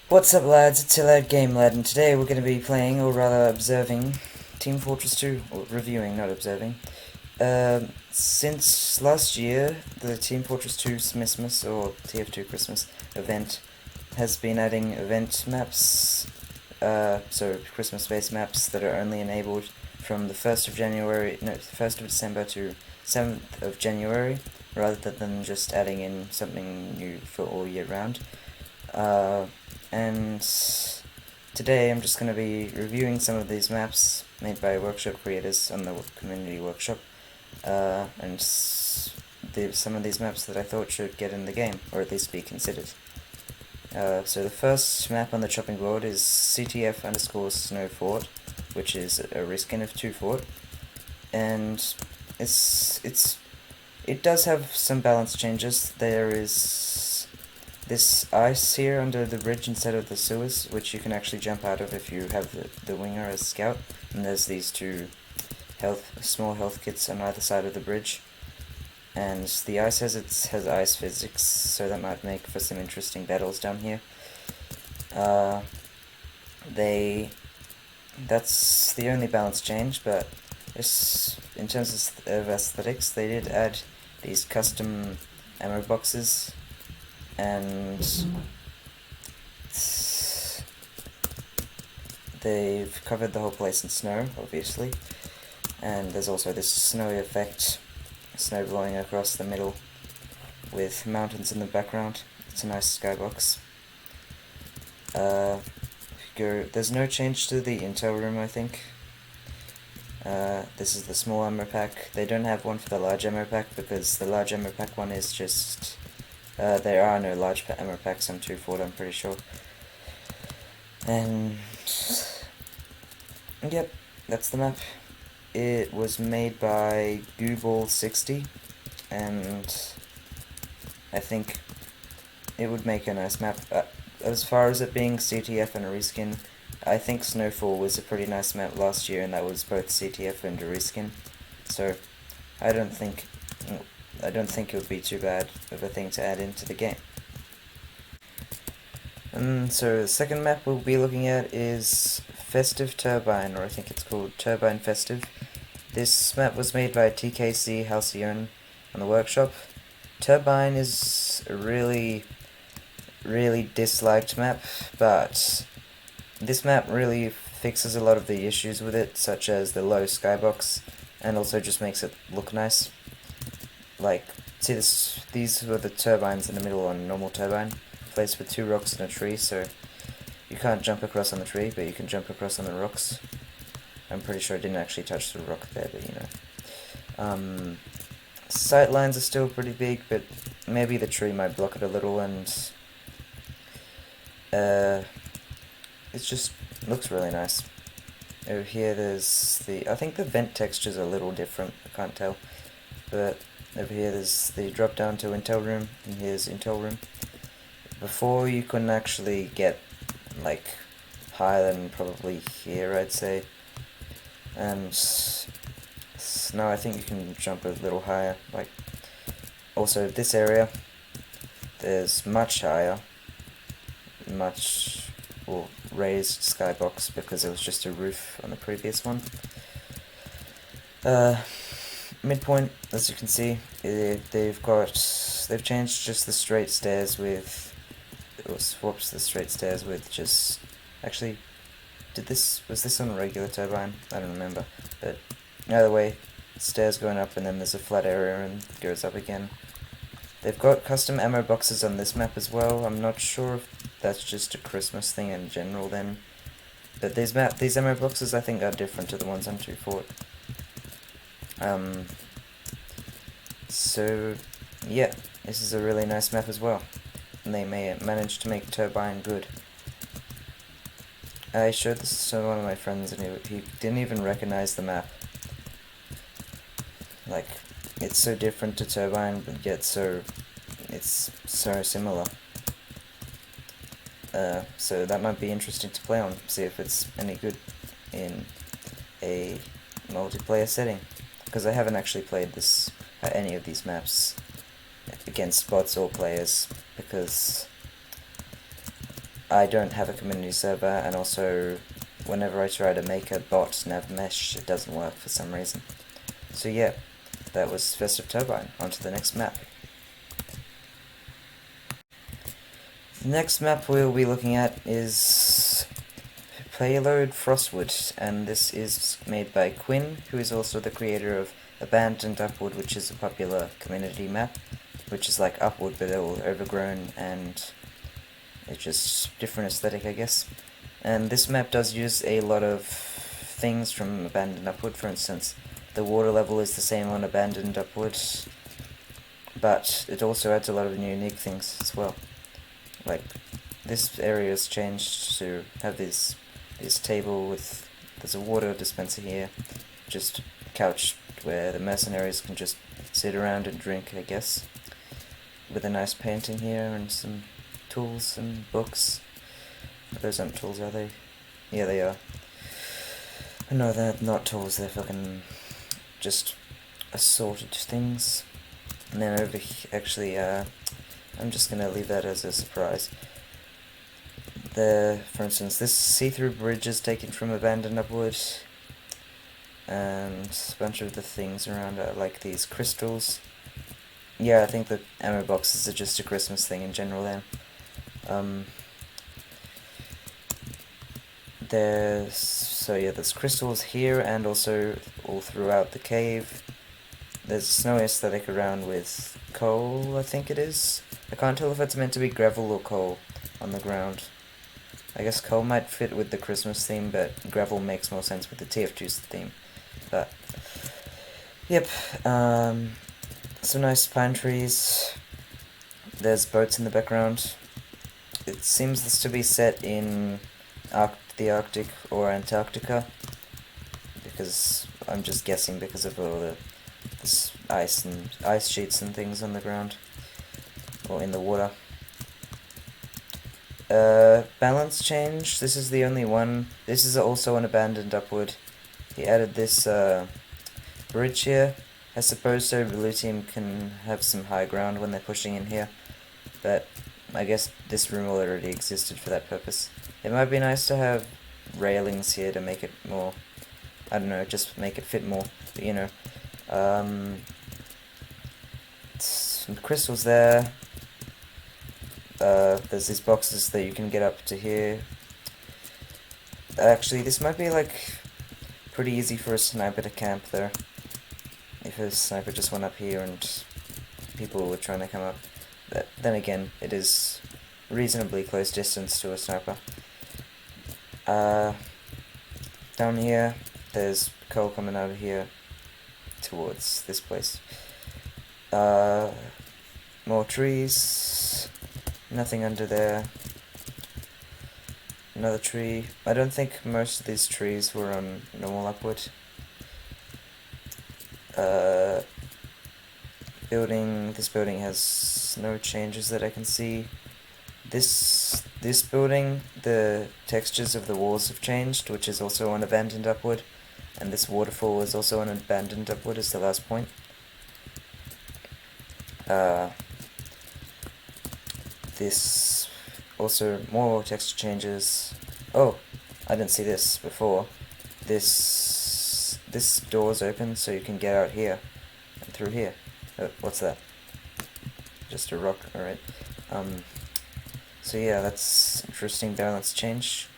What's up, lads? It's Lad Game Lad, and today we're going to be playing, or rather observing, Team Fortress 2, or reviewing, not observing. Since last year, the Team Fortress 2 Smissmas, or TF2 Christmas event, has been adding event maps, so Christmas-based maps that are only enabled from the 1st of January, no, 1st of December to 7th of January, rather than just adding in something new for all year round. And today I'm just going to be reviewing some of these maps made by workshop creators on the community workshop, and some of these maps that I thought should get in the game, or at least be considered. So the first map on the chopping board is CTF Snowfort, which is a reskin of 2 Fort, and it does have some balance changes. There is this ice here under the bridge instead of the sewers, which you can actually jump out of if you have the winger as scout. And there's these two small health kits on either side of the bridge. And the ice has ice physics, so that might make for some interesting battles down here. That's the only balance change, but in terms of aesthetics, they did add these custom ammo boxes, and they've covered the whole place in snow, obviously, and there's also this snowy effect, snow blowing across the middle with mountains in the background. It's a nice skybox. There's no change to the intel room, I think. This is the small ammo pack. They don't have one for the large ammo pack because the large ammo pack one is just there are no large ammo packs on 2 Fort, I'm pretty sure. And yep, that's the map. It was made by Gooball60, and I think it would make a nice map. As far as it being CTF and a reskin, I think Snowfall was a pretty nice map last year, and that was both CTF and a reskin. So I don't think it would be too bad of a thing to add into the game. So the second map we'll be looking at is Festive Turbine, or I think it's called Turbine Festive. This map was made by TKC Halcyon on the workshop. Turbine is a really disliked map, but this map really fixes a lot of the issues with it, such as the low skybox, and also just makes it look nice. Like, see these were the turbines in the middle on a normal turbine, placed with 2 rocks and a tree, so you can't jump across on the tree, but you can jump across on the rocks. I'm pretty sure I didn't actually touch the rock there, but you know. Sight lines are still pretty big, but maybe the tree might block it a little, and it just looks really nice. Over here there's I think the vent texture's a little different, I can't tell, but over here there's the drop down to intel room, and here's intel room. Before you couldn't actually get like higher than probably here, I'd say, and now I think you can jump a little higher. Like, also this area there's much higher, raised skybox because it was just a roof on the previous one. Midpoint, as you can see, they've changed just the straight stairs with, or swapped the straight stairs with just, actually, was this on a regular turbine? I don't remember, but either way, stairs going up and then there's a flat area and goes up again. They've got custom ammo boxes on this map as well. I'm not sure if that's just a Christmas thing in general then, but these ammo boxes I think are different to the ones on 2 Fort. So yeah, this is a really nice map as well, and they may manage to make Turbine good. I showed this to one of my friends and he didn't even recognize the map. Like, it's so different to Turbine, but yet it's so similar. So that might be interesting to play on, see if it's any good in a multiplayer setting, because I haven't actually played any of these maps against bots or players, because I don't have a community server, and also whenever I try to make a bot nav mesh, it doesn't work for some reason. So yeah, that was Festive Turbine. On to the next map. The next map we'll be looking at is Payload Frostward, and this is made by Quinn, who is also the creator of Abandoned Upward, which is a popular community map, which is like Upward but all overgrown, and it's just different aesthetic, I guess. And this map does use a lot of things from Abandoned Upward. For instance, the water level is the same on Abandoned Upward, but it also adds a lot of unique things as well. Like, this area has changed to have this table with, there's a water dispenser here, just a couch where the mercenaries can just sit around and drink, I guess, with a nice painting here and some tools and books. Those aren't tools, are they? Yeah, they are. No, they're not tools, they're fucking just assorted things. And then over here, actually, I'm just gonna leave that as a surprise. For instance, this see-through bridge is taken from Abandoned Upward, and a bunch of the things around it, like these crystals. Yeah, I think the ammo boxes are just a Christmas thing in general then. There's crystals here and also all throughout the cave. There's snow aesthetic around with coal, I think it is. I can't tell if it's meant to be gravel or coal on the ground. I guess coal might fit with the Christmas theme, but gravel makes more sense with the TF2 theme. But, yep, some nice pine trees. There's boats in the background. It seems this to be set in the Arctic or Antarctica, because I'm just guessing because of all this ice sheets and things on the ground, or in the water. Balance change, this is the only one. This is also an Abandoned Upward. He added this bridge here. I suppose so blue team can have some high ground when they're pushing in here, but I guess this room already existed for that purpose. It might be nice to have railings here to make it more, I don't know, just make it fit more, but you know. Some crystals there. There's these boxes that you can get up to here. Actually, this might be like pretty easy for a sniper to camp there. If a sniper just went up here and people were trying to come up. But then again, it is reasonably close distance to a sniper. Down here, there's coal coming out of here towards this place. More trees. Nothing under there. Another tree. I don't think most of these trees were on normal upward. This building has no changes that I can see. This building, the textures of the walls have changed, which is also on Abandoned Upward, and this waterfall is also on Abandoned Upward as the last point. This also more texture changes. Oh, I didn't see this before. This door's open, so you can get out here and through here. Oh, what's that? Just a rock. All right. So yeah, that's interesting balance change.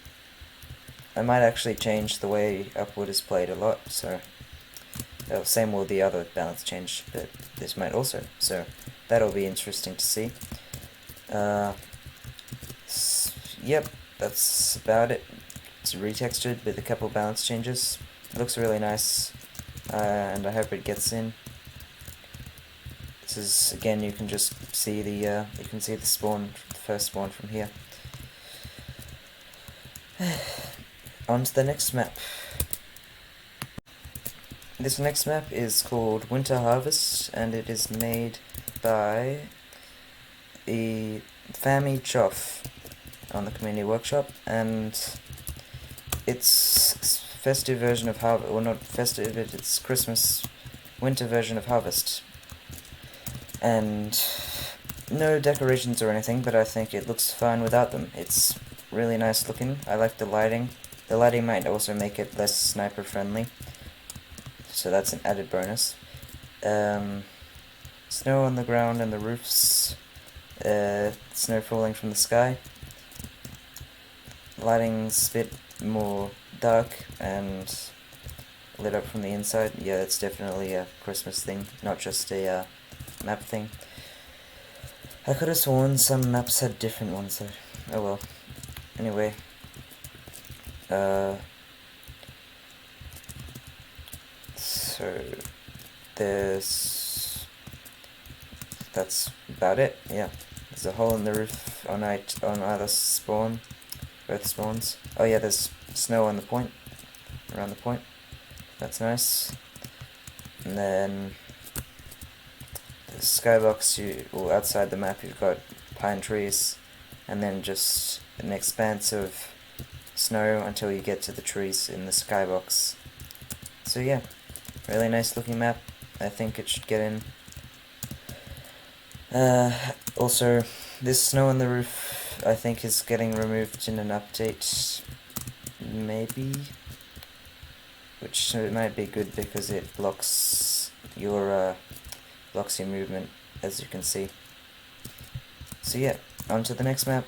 I might actually change the way Upward is played a lot. So same with the other balance change, but this might also. So that'll be interesting to see. Yep, that's about it. It's retextured with a couple balance changes. It looks really nice, and I hope it gets in. This is, again, you can just see the spawn, the first spawn from here. On to the next map. This next map is called Winter Harvest, and it is made by the Family Choff on the Community Workshop, and it's festive version of Harvest, or not festive, it's Christmas, winter version of Harvest. And no decorations or anything, but I think it looks fine without them. It's really nice looking. I like the lighting. The lighting might also make it less sniper friendly, so that's an added bonus. Snow on the ground and the roofs, snow falling from the sky. Lighting's a bit more dark and lit up from the inside. Yeah, it's definitely a Christmas thing, not just a map thing. I could have sworn some maps had different ones though. Oh well. Anyway. So that's about it. Yeah. There's a hole in the roof on either spawn. Both spawns. Oh yeah, there's snow on the point. Around the point. That's nice. And then the skybox, outside the map you've got pine trees, and then just an expanse of snow until you get to the trees in the skybox. So yeah, really nice looking map. I think it should get in. Also, this snow on the roof I think is getting removed in an update, maybe, which might be good because it blocks your movement, as you can see. So yeah, on to the next map.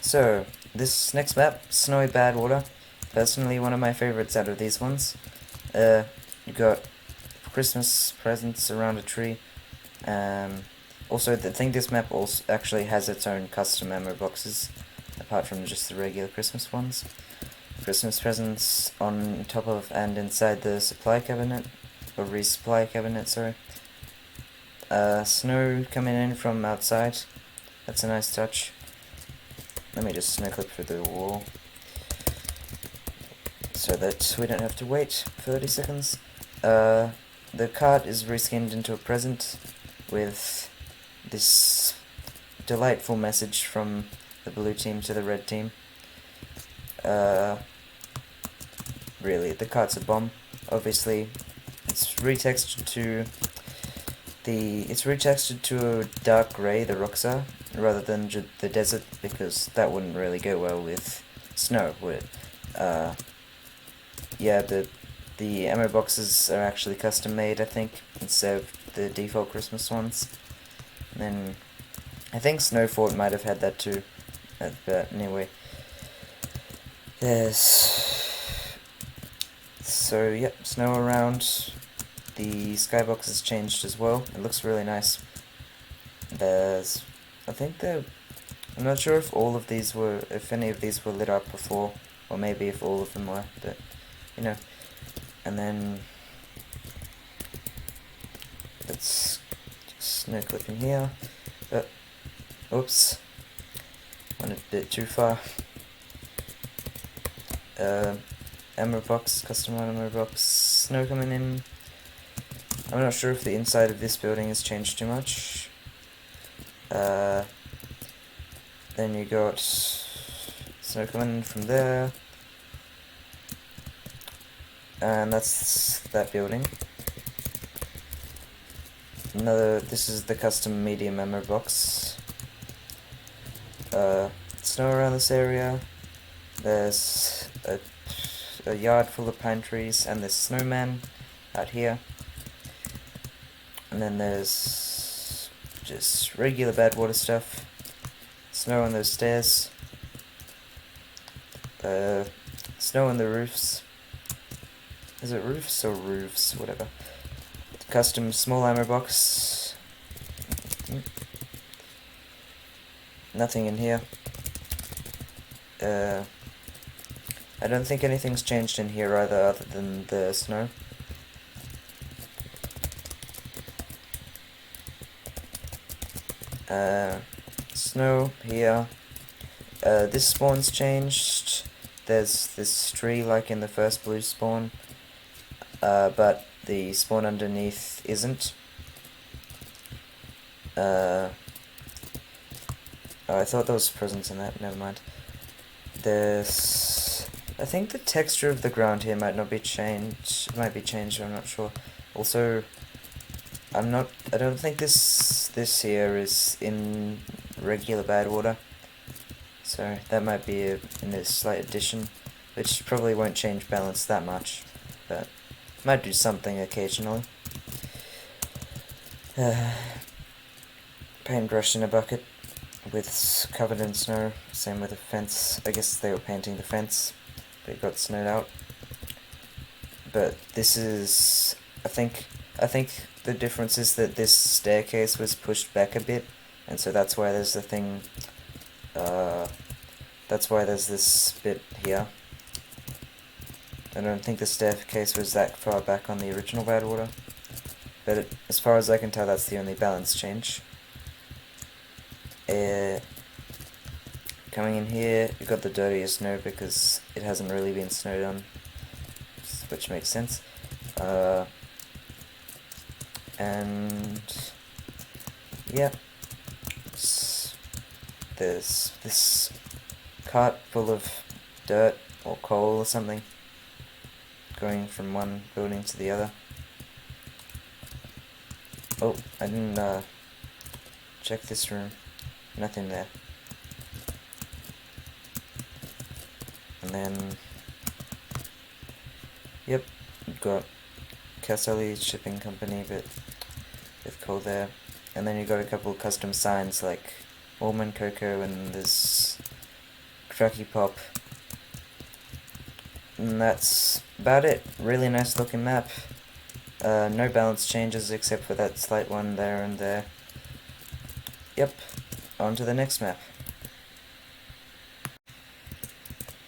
So, this next map, Snowy Badwater, personally one of my favorites out of these ones. You got Christmas presents around a tree. Also, I think this map also actually has its own custom ammo boxes, apart from just the regular Christmas ones. Christmas presents on top of and inside the supply cabinet, or resupply cabinet, sorry. Snow coming in from outside, that's a nice touch. Let me just snow clip through the wall, so that we don't have to wait 30 seconds. The cart is reskinned into a present with this delightful message from the blue team to the red team. Really, the cart's a bomb. Obviously, it's retextured to a dark grey, the rocks are, rather than the desert, because that wouldn't really go well with snow, would it? Yeah, the ammo boxes are actually custom made, I think, instead of the default Christmas ones. And then I think Snowfort might have had that too. But anyway, so yep, snow around. The skybox has changed as well. It looks really nice. I'm not sure if if any of these were lit up before, or maybe if all of them were, but you know. And then let's just no clip in here. Oops, went a bit too far. Ammo box, custom ammo box, snow coming in. I'm not sure if the inside of this building has changed too much. Then you got snow coming in from there. And that's that building. This is the custom medium ammo box. Snow around this area. There's a yard full of pine trees, and there's snowman out here. And then there's just regular Badwater stuff. Snow on those stairs. Snow on the roofs. Is it roofs or roofs? Whatever. Custom small ammo box. Nothing in here. I don't think anything's changed in here either, other than the snow. Snow here. This spawn's changed. There's this tree like in the first blue spawn, but the spawn underneath isn't. Oh, I thought there was presents in that, never mind. I think the texture of the ground here might not be changed, it might be changed, I'm not sure. Also, I don't think this here is in regular Badwater, so that might be in a slight addition, which probably won't change balance that much, but might do something occasionally. Paintbrush in a bucket with covered in snow. Same with the fence. I guess they were painting the fence, but it got snowed out. But this is, I think the difference is that this staircase was pushed back a bit, and so that's why there's the thing. That's why there's this bit here. I don't think the staircase was that far back on the original Badwater, but as far as I can tell, that's the only balance change. Coming in here, you've got the dirtiest snow because it hasn't really been snowed on, which makes sense. And yeah, there's this cart full of dirt or coal or something going from one building to the other. Oh, I didn't check this room. Nothing there. And then, yep, you've got Casali Shipping Company, but with coal there. And then you've got a couple of custom signs like Almond Cocoa and this Trucky Pop. And that's about it. Really nice looking map. No balance changes except for that slight one there and there. Yep, on to the next map.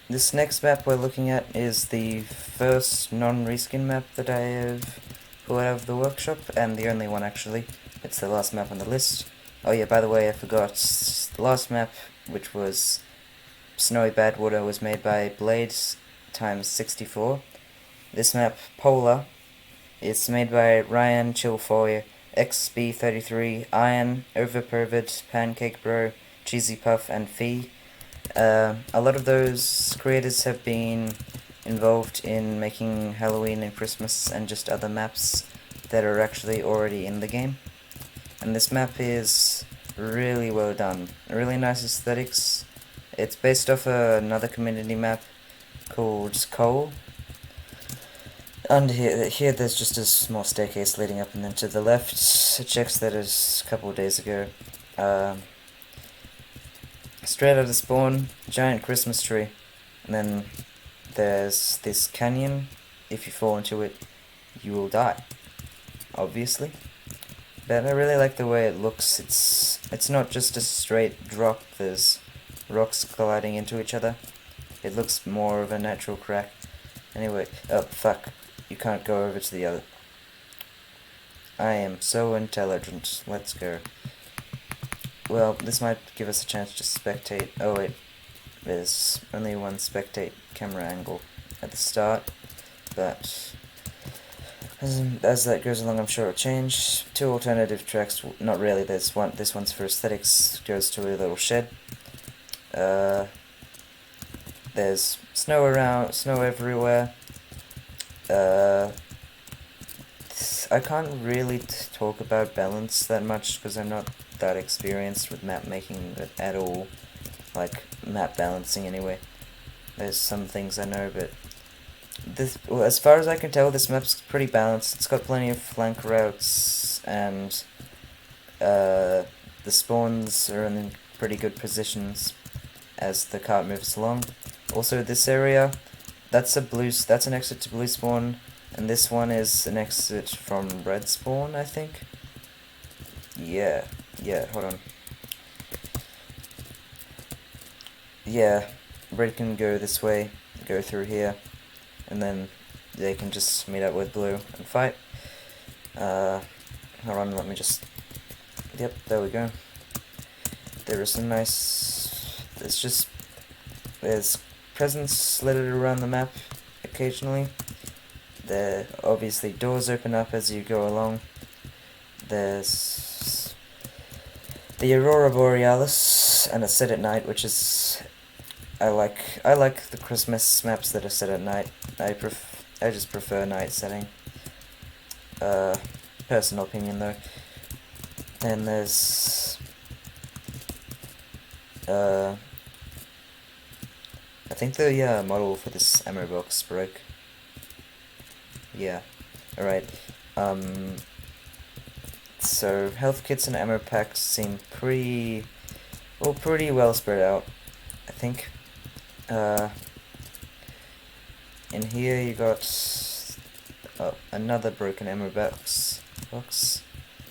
This next map we're looking at is the first non-reskin map that I have pulled out of the workshop, and the only one actually. It's the last map on the list. Oh yeah, by the way, I forgot, the last map, which was Snowy Badwater, was made by Blades times 64. This map, Polar, it's made by Ryan Chilfoy, XB33, Iron, Overpervid, Pancake Bro, Cheesy Puff, and Fee. A lot of those creators have been involved in making Halloween and Christmas and just other maps that are actually already in the game. And this map is really well done. Really nice aesthetics. It's based off another community map called KOTH. Under here there's just a small staircase leading up, and then to the left, it checks that is a couple of days ago. Straight out of spawn, giant Christmas tree, and then there's this canyon. If you fall into it, you will die, obviously. But I really like the way it looks. It's not just a straight drop, there's rocks colliding into each other. It looks more of a natural crack. Anyway, oh fuck, you can't go over to the other. I am so intelligent, let's go. Well, this might give us a chance to spectate. Oh wait, there's only one spectate camera angle at the start, but as that goes along, I'm sure it'll change. Two alternative tracks, not really, there's one, this one's for aesthetics, goes to a little shed. There's snow around, snow everywhere. I can't really talk about balance that much because I'm not that experienced with map making at all, like map balancing anyway. There's some things I know, but well, as far as I can tell, this map's pretty balanced. It's got plenty of flank routes, and the spawns are in pretty good positions as the cart moves along. Also, this area, that's an exit to blue spawn, and this one is an exit from red spawn, I think. Yeah, hold on. Yeah, red can go this way, go through here, and then they can just meet up with blue and fight. Hold on, let me just... Yep, there we go. There is some nice... There's presents littered around the map occasionally. There obviously doors open up as you go along. There's the Aurora Borealis, and it's set at night, which is... I like the Christmas maps that are set at night. I just prefer night setting. personal opinion though. Then there's I think the model for this ammo box broke. Yeah, alright. So health kits and ammo packs seem pretty well spread out, I think. In here you got another broken ammo box.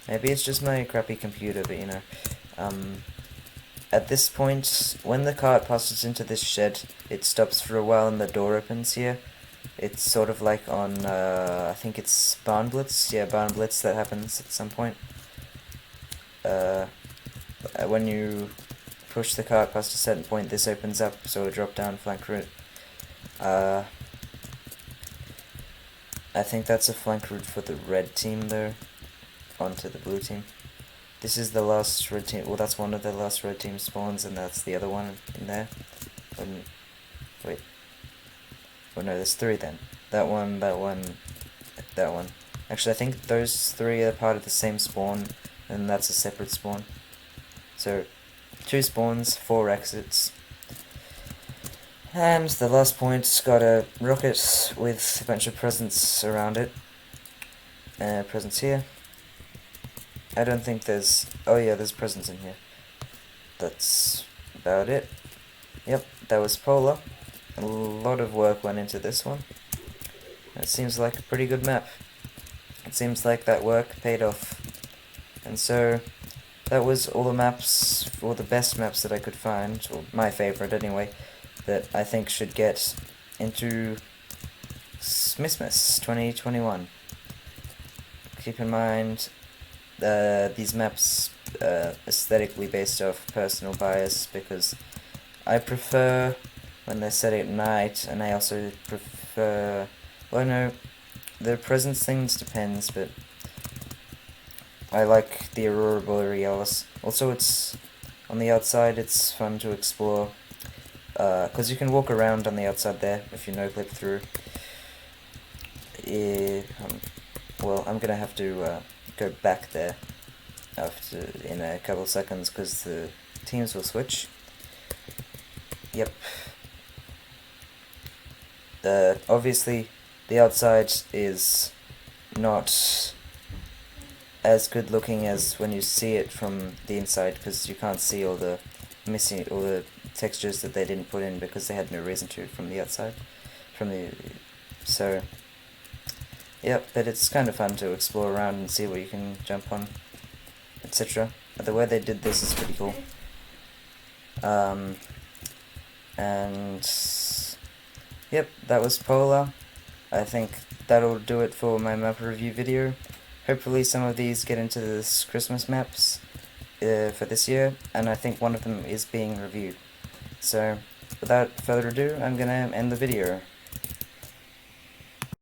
Maybe it's just my crappy computer, but you know. At this point, when the cart passes into this shed, it stops for a while and the door opens here. It's sort of like on, I think it's Barn Blitz. Yeah, Barn Blitz, that happens at some point. When you push the cart past a certain point, this opens up, so a drop-down flank route. I think that's a flank route for the red team, though, onto the blue team. This is the last red team, well, that's one of the last red team spawns, and that's the other one in there. Wait. Oh no, there's three then. That one, that one, that one. Actually, I think those three are part of the same spawn, and that's a separate spawn. So, 2 spawns, 4 exits. And the last point's got a rocket with a bunch of presents around it. Presents here. I don't think there's... oh yeah, there's presents in here. That's about it. Yep, that was Polar. A lot of work went into this one. It seems like a pretty good map. It seems like that work paid off. And so, that was all the maps, all the best maps that I could find, or my favorite anyway, that I think should get into Smissmas 2021. Keep in mind, these maps aesthetically based off personal bias, because I prefer when they're set at night, and I also prefer, well no, the presence things depends, but I like the Aurora Borealis. Also, it's on the outside, it's fun to explore, because you can walk around on the outside there if you no-clip through. Well, I'm gonna have to go back there in a couple of seconds because the teams will switch. Yep. Obviously, the outside is not as good looking as when you see it from the inside, because you can't see all the textures that they didn't put in because they had no reason to from the outside. So yep, but it's kind of fun to explore around and see what you can jump on, etc. The way they did this is pretty cool. And yep, that was Polar. I think that'll do it for my map review video. Hopefully some of these get into this Christmas maps for this year, and I think one of them is being reviewed. So, without further ado, I'm gonna end the video.